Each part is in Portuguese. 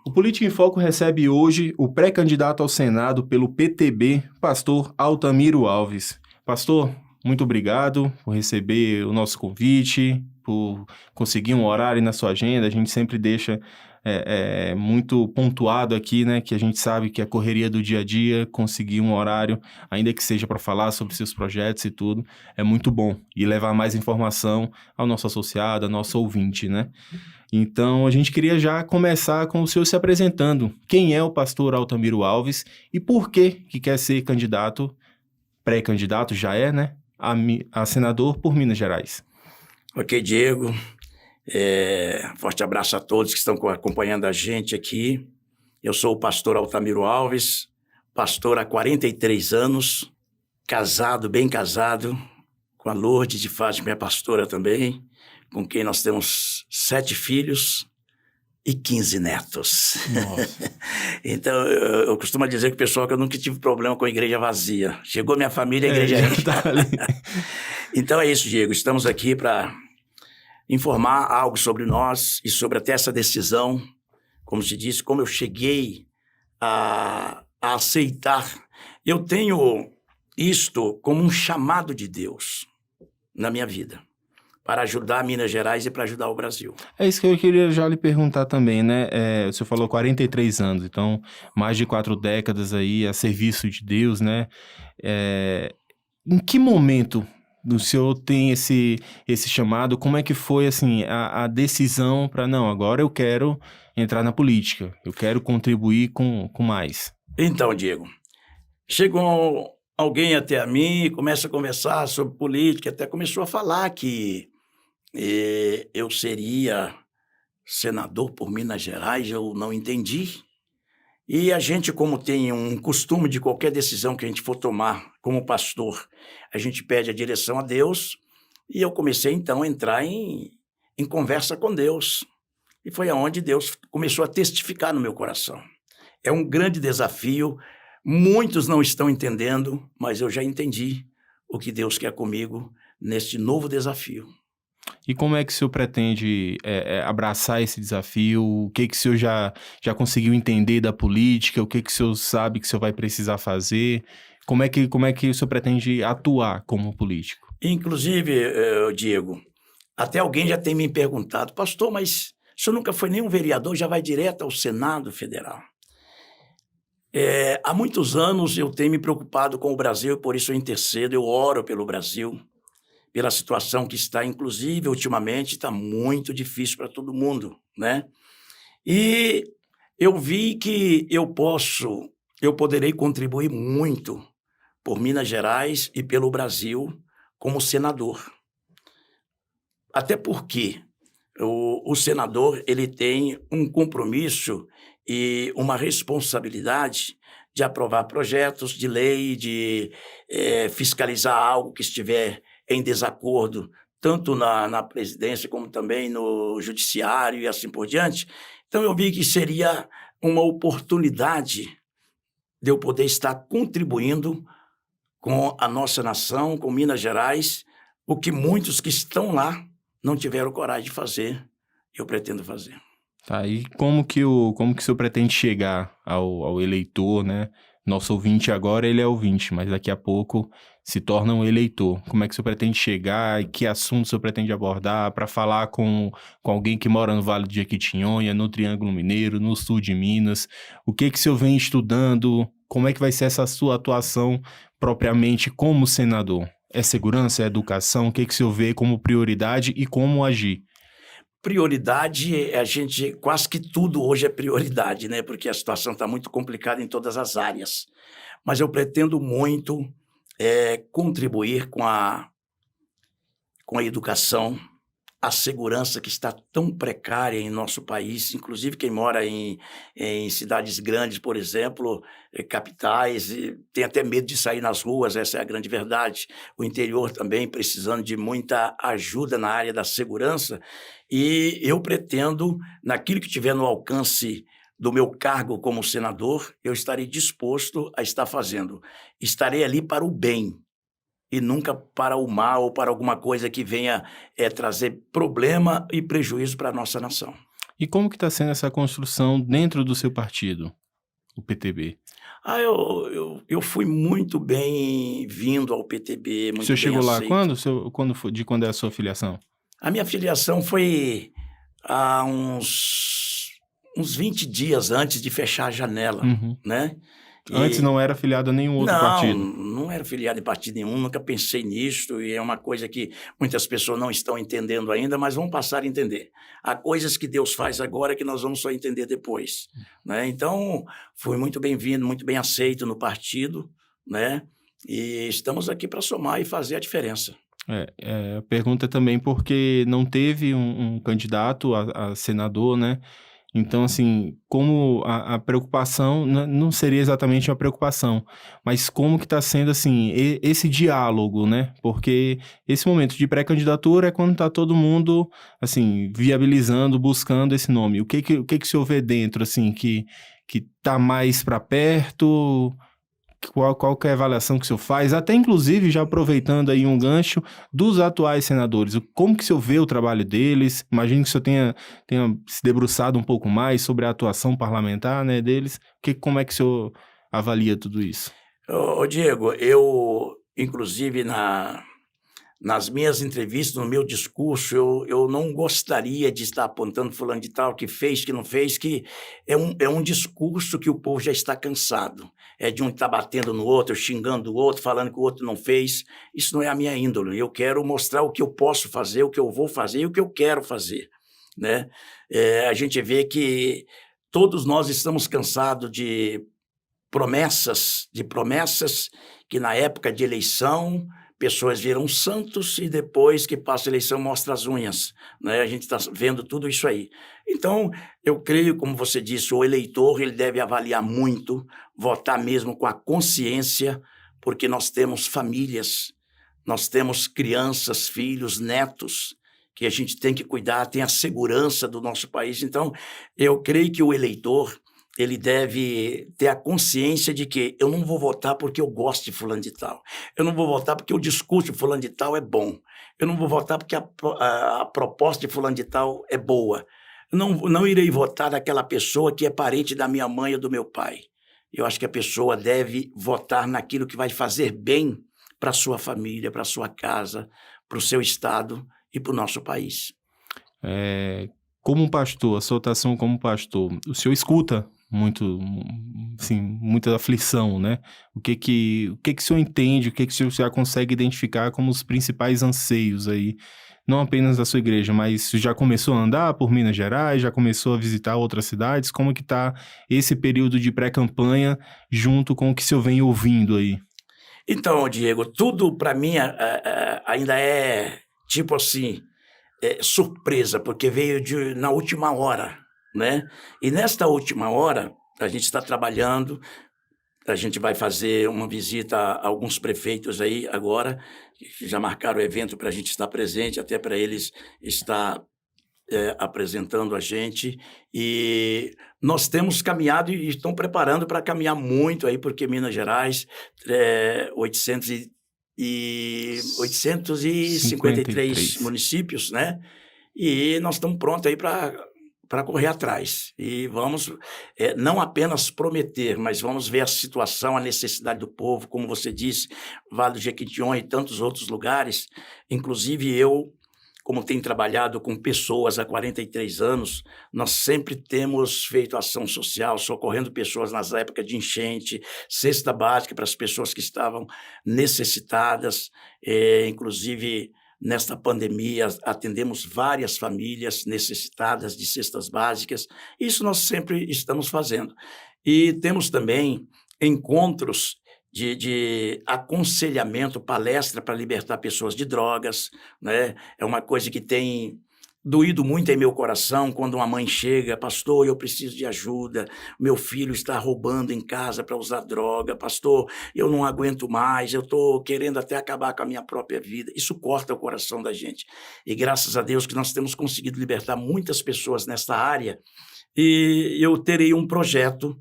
O Política em Foco recebe hoje o pré-candidato ao Senado pelo PTB, pastor Altamiro Alves. Pastor, muito obrigado por receber o nosso convite, por conseguir um horário na sua agenda. A gente sempre deixa muito pontuado aqui, né, que a gente sabe que a correria do dia a dia, conseguir um horário, ainda que seja para falar sobre seus projetos e tudo, é muito bom. E levar mais informação ao nosso associado, ao nosso ouvinte, né? Então, a gente queria já começar com o senhor se apresentando. Quem é o pastor Altamiro Alves e por que quer ser candidato, pré-candidato já é, né, a senador por Minas Gerais? Ok, Diego. Forte abraço a todos que estão acompanhando a gente aqui. Eu sou o pastor Altamiro Alves, pastor há 43 anos, casado, bem casado, com a Lourdes de Fátima, minha pastora também, com quem nós temos 7 filhos e 15 netos. Nossa. Então, eu costumo dizer com o pessoal que eu nunca tive problema com a igreja vazia. Chegou minha família, a igreja já enche. tá ali. Então é isso, Diego. Estamos aqui para informar algo sobre nós e sobre até essa decisão, como se disse, como eu cheguei a aceitar. Eu tenho isto como um chamado de Deus na minha vida, para ajudar Minas Gerais e para ajudar o Brasil. É isso que eu queria já lhe perguntar também, né? O senhor falou 43 anos, então mais de 4 décadas aí a serviço de Deus, né? Em que momento o senhor tem esse chamado? Como é que foi, assim, a decisão para, não, agora eu quero entrar na política, eu quero contribuir com mais? Então, Diego, chegou alguém até a mim, começa a conversar sobre política, até começou a falar que eu seria senador por Minas Gerais, eu não entendi. E a gente, como tem um costume de qualquer decisão que a gente for tomar como pastor, a gente pede a direção a Deus, e eu comecei então a entrar em conversa com Deus. E foi aonde Deus começou a testificar no meu coração. É um grande desafio, muitos não estão entendendo, mas eu já entendi o que Deus quer comigo neste novo desafio. E como é que o senhor pretende abraçar esse desafio? O que o senhor já conseguiu entender da política? O que o senhor sabe que o senhor vai precisar fazer? Como é que o senhor pretende atuar como político? Inclusive, Diego, até alguém já tem me perguntado, pastor, mas o senhor nunca foi nenhum vereador, já vai direto ao Senado Federal? Há muitos anos eu tenho me preocupado com o Brasil e por isso eu intercedo, eu oro pelo Brasil, pela situação que está, inclusive, ultimamente, está muito difícil para todo mundo, né? E eu vi que eu poderei contribuir muito por Minas Gerais e pelo Brasil como senador. Até porque o senador ele tem um compromisso e uma responsabilidade de aprovar projetos de lei, de fiscalizar algo que estiver em desacordo, tanto na presidência como também no judiciário e assim por diante. Então eu vi que seria uma oportunidade de eu poder estar contribuindo com a nossa nação, com Minas Gerais, o que muitos que estão lá não tiveram coragem de fazer, eu pretendo fazer. Tá, e como que o senhor pretende chegar ao eleitor, né? Nosso ouvinte agora, ele é ouvinte, mas daqui a pouco se torna um eleitor. Como é que o senhor pretende chegar e que assunto o senhor pretende abordar para falar com alguém que mora no Vale do Jequitinhonha, no Triângulo Mineiro, no sul de Minas? O que o senhor vem estudando? Como é que vai ser essa sua atuação propriamente como senador? É segurança, é educação? O que o senhor vê como prioridade e como agir? Prioridade, a gente, quase que tudo hoje é prioridade, né? Porque a situação está muito complicada em todas as áreas. Mas eu pretendo muito contribuir com a educação, a segurança que está tão precária em nosso país, inclusive quem mora em cidades grandes, por exemplo, capitais, tem até medo de sair nas ruas, essa é a grande verdade. O interior também precisando de muita ajuda na área da segurança, e eu pretendo, naquilo que tiver no alcance do meu cargo como senador, eu estarei disposto a estar fazendo. Estarei ali para o bem, e nunca para o mal ou para alguma coisa que venha trazer problema e prejuízo para a nossa nação. E como que está sendo essa construção dentro do seu partido, o PTB? Eu fui muito bem-vindo ao PTB, O senhor muito bem chegou lá aceito. quando? Quando é a sua filiação? A minha filiação foi há uns 20 dias antes de fechar a janela, Uhum. né. Antes E não era afiliado a nenhum outro não, partido? não era filiado em partido nenhum, nunca pensei nisso e é uma coisa que muitas pessoas não estão entendendo ainda, mas vão passar a entender. Há coisas que Deus faz agora que nós vamos só entender depois, né. Então, fui muito bem-vindo, muito bem aceito no partido, né, e estamos aqui para somar e fazer a diferença. A pergunta é também porque não teve um candidato a senador, né? Então, assim, como a preocupação não seria exatamente uma preocupação, mas como que está sendo, assim, esse diálogo, né? Porque esse momento de pré-candidatura é quando está todo mundo, assim, viabilizando, buscando esse nome. O que o senhor vê dentro, assim, que está mais para perto? Qual que é a avaliação que o senhor faz? Até inclusive, já aproveitando aí um gancho dos atuais senadores, como que o senhor vê o trabalho deles? Imagino que o senhor tenha se debruçado um pouco mais sobre a atuação parlamentar, né, deles. Como é que o senhor avalia tudo isso? Ô Diego, eu inclusive nas minhas entrevistas, no meu discurso, eu não gostaria de estar apontando fulano de tal, que fez, que não fez, que é um discurso que o povo já está cansado. É de um estar batendo no outro, xingando o outro, falando que o outro não fez. Isso não é a minha índole. Eu quero mostrar o que eu posso fazer, o que eu vou fazer e o que eu quero fazer, né. A gente vê que todos nós estamos cansados de promessas que na época de eleição pessoas viram santos e depois que passa a eleição mostra as unhas, né, a gente está vendo tudo isso aí. Então, eu creio, como você disse, o eleitor ele deve avaliar muito, votar mesmo com a consciência, porque nós temos famílias, nós temos crianças, filhos, netos, que a gente tem que cuidar, tem a segurança do nosso país. Então, eu creio que o eleitor ele deve ter a consciência de que eu não vou votar porque eu gosto de fulano de tal. Eu não vou votar porque o discurso de fulano de tal é bom. Eu não vou votar porque a proposta de fulano de tal é boa. Não irei votar naquela pessoa que é parente da minha mãe ou do meu pai. Eu acho que a pessoa deve votar naquilo que vai fazer bem para a sua família, para a sua casa, para o seu estado e para o nosso país. Como um pastor, a sua atuação como pastor, o senhor escuta muito, assim, muita aflição, né? O que o senhor entende, o que o senhor já consegue identificar como os principais anseios aí, não apenas da sua igreja, mas já começou a andar por Minas Gerais, já começou a visitar outras cidades? Como que tá esse período de pré-campanha junto com o que o senhor vem ouvindo aí? Então, Diego, tudo para mim ainda é tipo assim, surpresa, porque veio na última hora, né. E nesta última hora, a gente está trabalhando, a gente vai fazer uma visita a alguns prefeitos aí agora, que já marcaram o evento para a gente estar presente, até para eles estar, apresentando a gente. E nós temos caminhado e estão preparando para caminhar muito aí, porque Minas Gerais, 853 53. municípios, né, e nós estamos prontos aí para correr atrás. E vamos, não apenas prometer, mas vamos ver a situação, a necessidade do povo, como você disse, Vale do Jequitinhonha e tantos outros lugares. Inclusive eu, como tenho trabalhado com pessoas há 43 anos, nós sempre temos feito ação social, socorrendo pessoas nas épocas de enchente, cesta básica para as pessoas que estavam necessitadas, inclusive nesta pandemia atendemos várias famílias necessitadas de cestas básicas, isso nós sempre estamos fazendo. E temos também encontros de aconselhamento, palestra para libertar pessoas de drogas, né, é uma coisa que tem doído muito em meu coração quando uma mãe chega: "Pastor, eu preciso de ajuda, meu filho está roubando em casa para usar droga, pastor, eu não aguento mais, eu estou querendo até acabar com a minha própria vida". Isso corta o coração da gente. E graças a Deus que nós temos conseguido libertar muitas pessoas nesta área, e eu terei um projeto,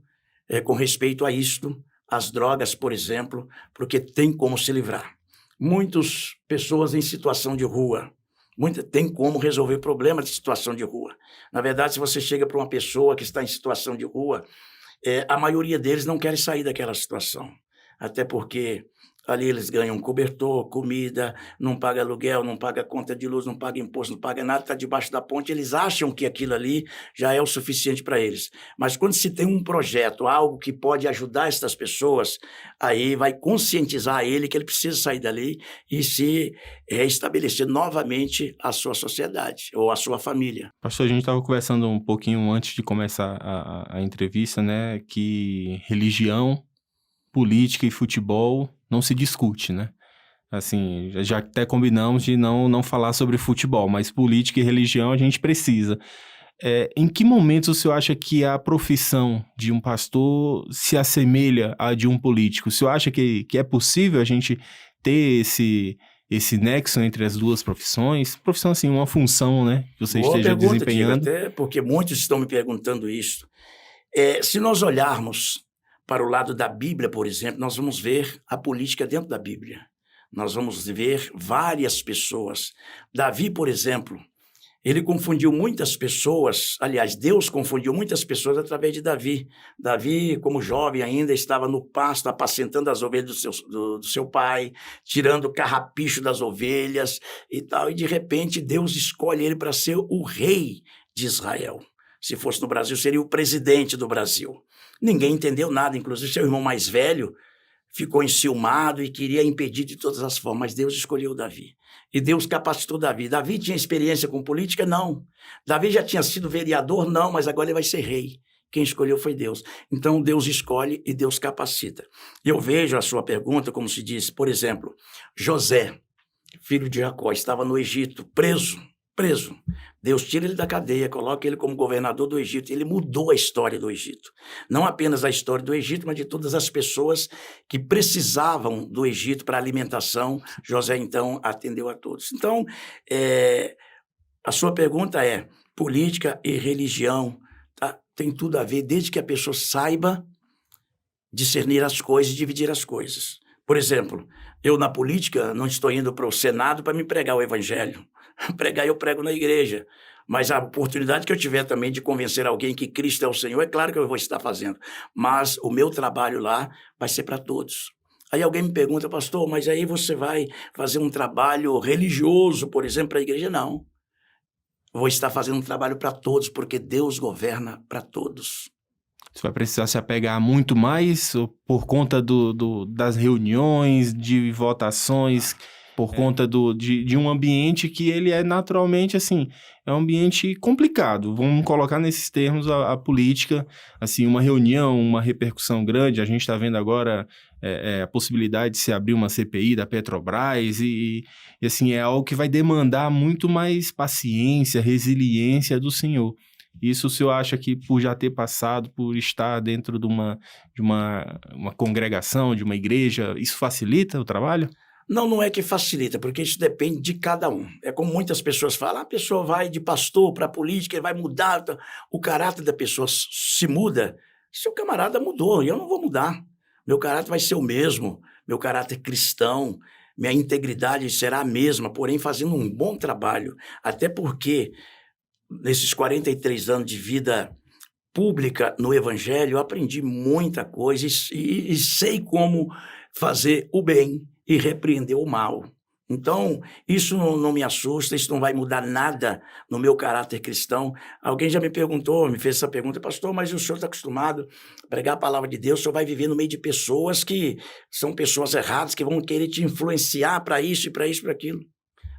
com respeito a isto, as drogas, por exemplo, porque tem como se livrar. Muitas pessoas em situação de rua, Tem como resolver problema de situação de rua. Na verdade, se você chega para uma pessoa que está em situação de rua, a maioria deles não querem sair daquela situação. Até porque ali eles ganham cobertor, comida, não paga aluguel, não paga conta de luz, não paga imposto, não paga nada, está debaixo da ponte, eles acham que aquilo ali já é o suficiente para eles. Mas quando se tem um projeto, algo que pode ajudar essas pessoas, aí vai conscientizar ele que ele precisa sair dali e se restabelecer novamente a sua sociedade ou a sua família. Pastor, a gente estava conversando um pouquinho antes de começar a entrevista, né, que religião, política e futebol não se discute, né? Assim, já até combinamos de não falar sobre futebol, mas política e religião a gente precisa. Em que momentos o senhor acha que a profissão de um pastor se assemelha à de um político? O senhor acha que é possível a gente ter esse nexo entre as duas profissões? Profissão, assim, uma função, né, que você Boa esteja pergunta, Diego, desempenhando. até porque muitos estão me perguntando isso. Se nós olharmos para o lado da Bíblia, por exemplo, nós vamos ver a política dentro da Bíblia. Nós vamos ver várias pessoas. Davi, por exemplo, ele confundiu muitas pessoas, aliás, Deus confundiu muitas pessoas através de Davi. Davi, como jovem ainda, estava no pasto, apacentando as ovelhas do seu pai, tirando o carrapicho das ovelhas e tal, e de repente Deus escolhe ele para ser o rei de Israel. Se fosse no Brasil, seria o presidente do Brasil. Ninguém entendeu nada, inclusive seu irmão mais velho ficou enciumado e queria impedir de todas as formas, mas Deus escolheu Davi. E Deus capacitou Davi. Davi tinha experiência com política? Não. Davi já tinha sido vereador? Não, mas agora ele vai ser rei. Quem escolheu foi Deus. Então Deus escolhe e Deus capacita. Eu vejo a sua pergunta, como se diz, por exemplo, José, filho de Jacó, estava no Egito, preso. Deus tira ele da cadeia, coloca ele como governador do Egito. Ele mudou a história do Egito. Não apenas a história do Egito, mas de todas as pessoas que precisavam do Egito para alimentação. José, então, atendeu a todos. Então, a sua pergunta é: política e religião, tá? Tem tudo a ver, desde que a pessoa saiba discernir as coisas e dividir as coisas. Por exemplo, eu na política não estou indo para o Senado para me pregar o evangelho. Pregar eu prego na igreja. Mas a oportunidade que eu tiver também de convencer alguém que Cristo é o Senhor, é claro que eu vou estar fazendo. Mas o meu trabalho lá vai ser para todos. Aí alguém me pergunta: pastor, mas aí você vai fazer um trabalho religioso, por exemplo, para a igreja? Não. Vou estar fazendo um trabalho para todos, porque Deus governa para todos. Você vai precisar se apegar muito mais por conta das reuniões, de votações, por conta de um ambiente que ele é naturalmente, assim, é um ambiente complicado. Vamos colocar nesses termos a política, assim, uma reunião, uma repercussão grande. A gente está vendo agora a possibilidade de se abrir uma CPI da Petrobras e, assim, é algo que vai demandar muito mais paciência, resiliência do senhor. Isso o senhor acha que por já ter passado, por estar dentro de uma congregação, de uma igreja, isso facilita o trabalho? Não é que facilita, porque isso depende de cada um. É como muitas pessoas falam: a pessoa vai de pastor para política, ele vai mudar, o caráter da pessoa se muda. Seu camarada mudou, e eu não vou mudar. Meu caráter vai ser o mesmo, meu caráter cristão, minha integridade será a mesma, porém fazendo um bom trabalho. Até porque nesses 43 anos de vida pública no evangelho, eu aprendi muita coisa e sei como fazer o bem e repreender o mal. Então, isso não me assusta, isso não vai mudar nada no meu caráter cristão. Alguém já me perguntou, me fez essa pergunta: pastor, mas o senhor está acostumado a pregar a palavra de Deus, o senhor vai viver no meio de pessoas que são pessoas erradas, que vão querer te influenciar para isso e para isso e para aquilo.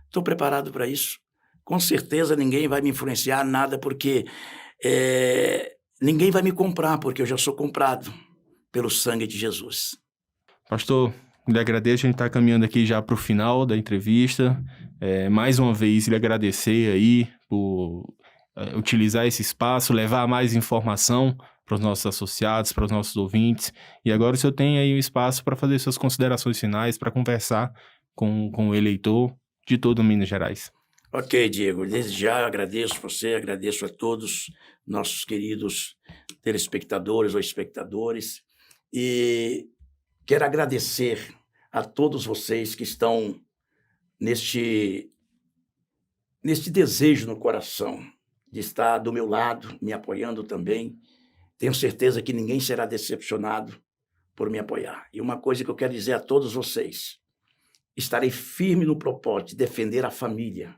Estou preparado para isso. Com certeza ninguém vai me influenciar nada, porque ninguém vai me comprar, porque eu já sou comprado pelo sangue de Jesus. Pastor, lhe agradeço, a gente está caminhando aqui já para o final da entrevista. Mais uma vez, lhe agradecer aí por utilizar esse espaço, levar mais informação para os nossos associados, para os nossos ouvintes. E agora o senhor tem aí um espaço para fazer suas considerações finais, para conversar com o eleitor de todo Minas Gerais. Ok, Diego, desde já eu agradeço você, agradeço a todos nossos queridos telespectadores ou espectadores, e quero agradecer a todos vocês que estão neste nesse desejo no coração de estar do meu lado, me apoiando também. Tenho certeza que ninguém será decepcionado por me apoiar. E uma coisa que eu quero dizer a todos vocês: estarei firme no propósito de defender a família,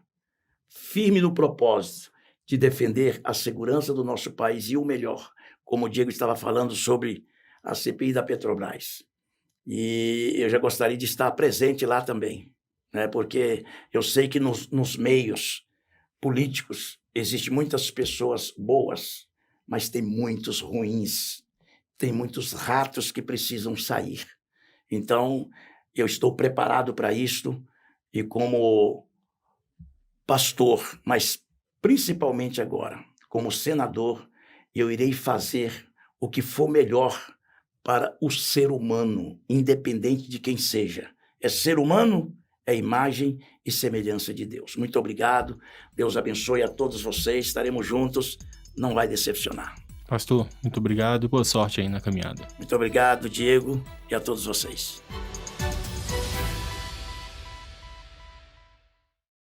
firme no propósito de defender a segurança do nosso país e o melhor, como o Diego estava falando sobre a CPI da Petrobras. E eu já gostaria de estar presente lá também, né? Porque eu sei que nos meios políticos existem muitas pessoas boas, mas tem muitos ruins, tem muitos ratos que precisam sair. Então, eu estou preparado para isto e como pastor, mas principalmente agora, como senador, eu irei fazer o que for melhor para o ser humano, independente de quem seja. É ser humano, é imagem e semelhança de Deus. Muito obrigado, Deus abençoe a todos vocês, estaremos juntos, não vai decepcionar. Pastor, muito obrigado, boa sorte aí na caminhada. Muito obrigado, Diego, e a todos vocês.